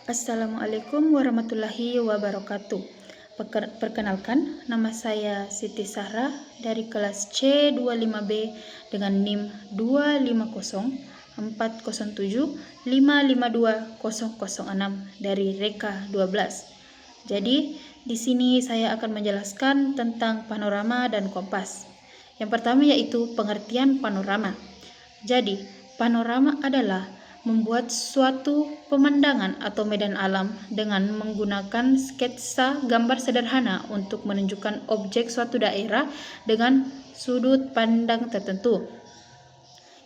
Assalamualaikum warahmatullahi wabarakatuh. Perkenalkan, nama saya Siti Sahra dari kelas C25B dengan NIM 2507407552006 dari Reka 12. Jadi, di sini saya akan menjelaskan tentang panorama dan kompas. Yang pertama yaitu pengertian panorama. Jadi, panorama adalah membuat suatu pemandangan atau medan alam dengan menggunakan sketsa gambar sederhana untuk menunjukkan objek suatu daerah dengan sudut pandang tertentu.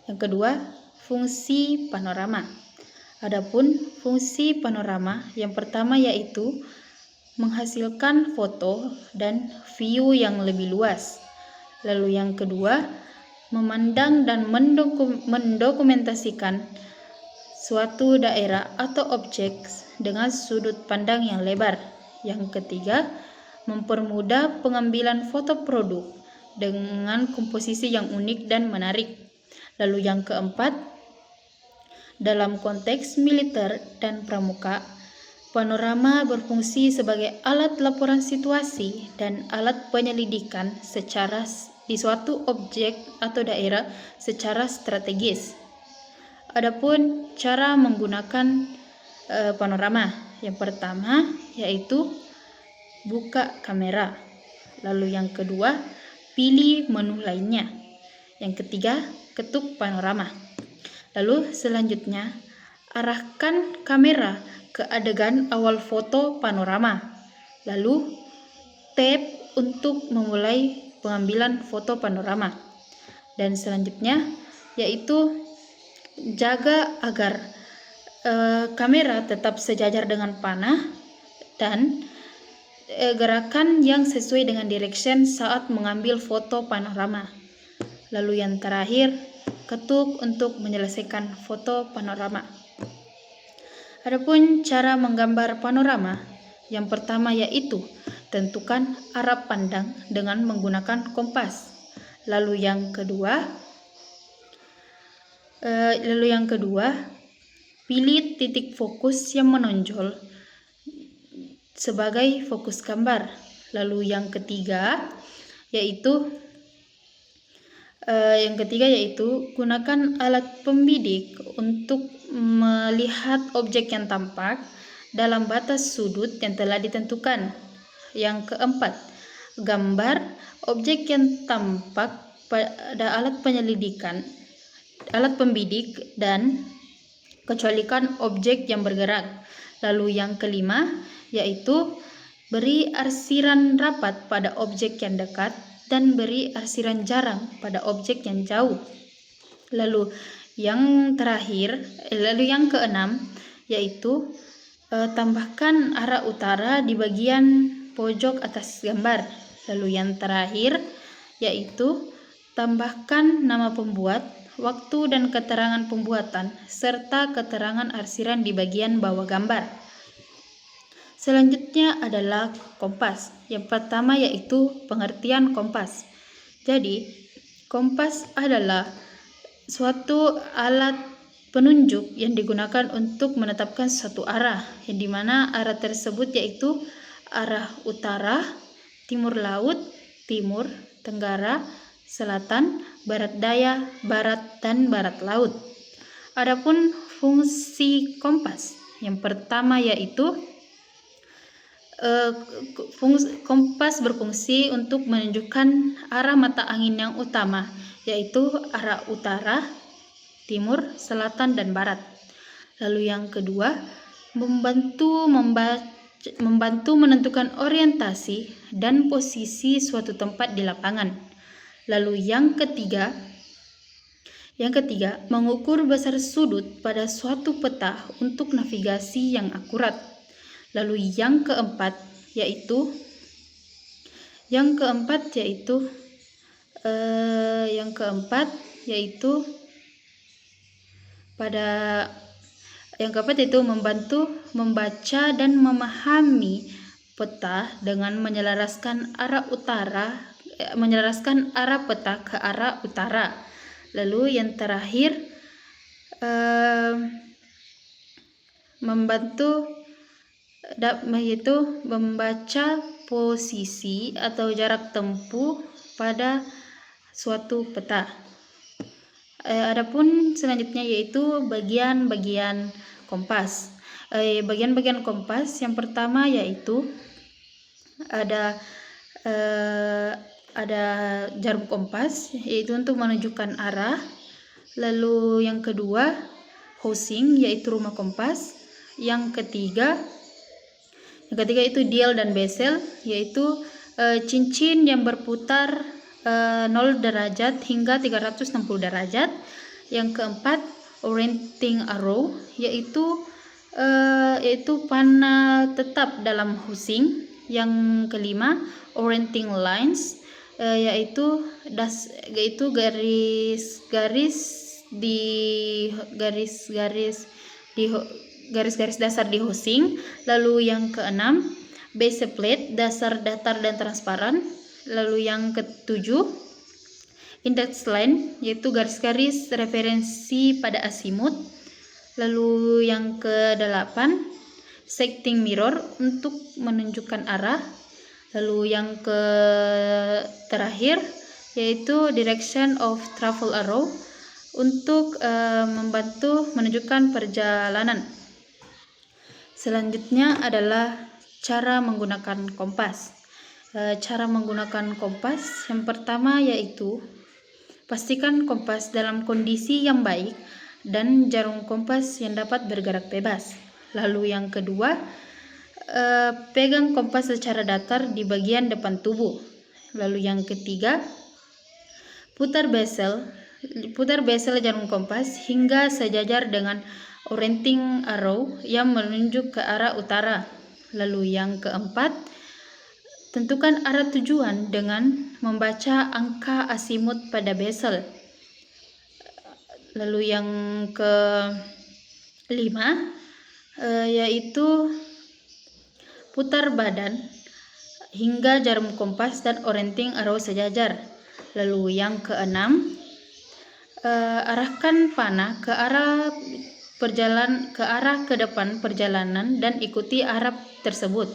Yang kedua, fungsi panorama. Adapun fungsi panorama yang pertama yaitu menghasilkan foto dan view yang lebih luas. Lalu yang kedua, memandang dan mendokumentasikan suatu daerah atau objek dengan sudut pandang yang lebar. Yang ketiga, mempermudah pengambilan foto produk dengan komposisi yang unik dan menarik. Lalu yang keempat, dalam konteks militer dan pramuka, panorama berfungsi sebagai alat laporan situasi dan alat penyelidikan di suatu objek atau daerah secara strategis. Adapun cara menggunakan panorama, yang pertama yaitu buka kamera. Lalu yang kedua, pilih menu lainnya. Yang ketiga, ketuk panorama. Lalu selanjutnya, arahkan kamera ke adegan awal foto panorama. Lalu tap untuk memulai pengambilan foto panorama. Dan selanjutnya yaitu jaga agar kamera tetap sejajar dengan panah dan gerakan yang sesuai dengan direction saat mengambil foto panorama. Lalu yang terakhir, ketuk untuk menyelesaikan foto panorama. Adapun cara menggambar panorama, yang pertama yaitu tentukan arah pandang dengan menggunakan kompas. Lalu yang kedua, pilih titik fokus yang menonjol sebagai fokus gambar. Lalu yang ketiga yaitu gunakan alat pembidik untuk melihat objek yang tampak dalam batas sudut yang telah ditentukan. Yang keempat, gambar objek yang tampak pada alat pembidik dan kecualikan objek yang bergerak. Lalu yang kelima yaitu beri arsiran rapat pada objek yang dekat dan beri arsiran jarang pada objek yang jauh. Lalu yang keenam yaitu tambahkan arah utara di bagian pojok atas gambar. Lalu yang terakhir yaitu tambahkan nama pembuat, waktu dan keterangan pembuatan serta keterangan arsiran di bagian bawah gambar. Selanjutnya adalah kompas. Yang pertama yaitu pengertian kompas. Jadi, kompas adalah suatu alat penunjuk yang digunakan untuk menetapkan suatu arah, yang dimana arah tersebut yaitu arah utara, timur laut, timur, tenggara, selatan, barat daya, barat, dan barat laut. Adapun fungsi kompas, yang pertama yaitu kompas berfungsi untuk menunjukkan arah mata angin yang utama, yaitu arah utara, timur, selatan, dan barat. Lalu yang kedua, membantu menentukan orientasi dan posisi suatu tempat di lapangan. Lalu yang ketiga, mengukur besar sudut pada suatu peta untuk navigasi yang akurat. Lalu yang keempat yaitu membantu membaca dan memahami peta dengan menyelaraskan arah peta ke arah utara. Lalu yang terakhir membantu yaitu membaca posisi atau jarak tempuh pada suatu peta. Adapun selanjutnya yaitu bagian-bagian kompas. Bagian-bagian kompas yang pertama yaitu ada jarum kompas, yaitu untuk menunjukkan arah. Lalu yang kedua housing, yaitu rumah kompas. Yang ketiga itu dial dan bezel, yaitu cincin yang berputar 0 derajat hingga 360 derajat. Yang keempat orienting arrow, yaitu panah tetap dalam housing. Yang kelima orienting lines, yaitu garis-garis dasar di housing. Lalu yang keenam base plate, dasar datar dan transparan. Lalu yang ketujuh index line, yaitu garis-garis referensi pada asimut. Lalu yang kedelapan sighting mirror, untuk menunjukkan arah. Lalu yang terakhir yaitu direction of travel arrow, untuk membantu menunjukkan perjalanan. Selanjutnya adalah cara menggunakan kompas. Cara menggunakan kompas yang pertama yaitu pastikan kompas dalam kondisi yang baik dan jarum kompas yang dapat bergerak bebas. Lalu yang kedua, pegang kompas secara datar di bagian depan tubuh. Lalu yang ketiga, putar bezel jarum kompas hingga sejajar dengan orienting arrow yang menunjuk ke arah utara. Lalu yang keempat, tentukan arah tujuan dengan membaca angka asimut pada bezel. Lalu yang kelima yaitu putar badan hingga jarum kompas dan orienting arrow sejajar. Lalu yang keenam, arahkan panah ke arah ke depan perjalanan dan ikuti arah tersebut.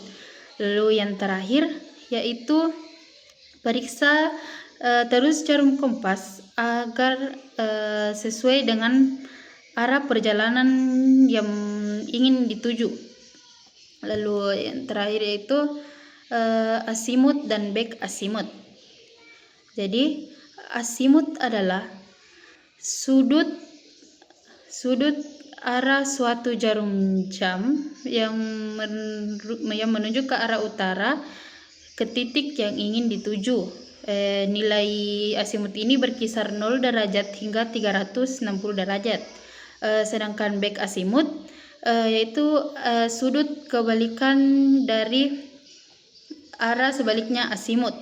Lalu yang terakhir yaitu periksa terus jarum kompas agar sesuai dengan arah perjalanan yang ingin dituju. Lalu yang terakhir yaitu asimut dan back asimut. Jadi asimut adalah sudut arah suatu jarum jam yang menunjuk ke arah utara ke titik yang ingin dituju. Nilai asimut ini berkisar 0 derajat hingga 360 derajat. Sedangkan back asimut yaitu sudut kebalikan dari arah sebaliknya asimut.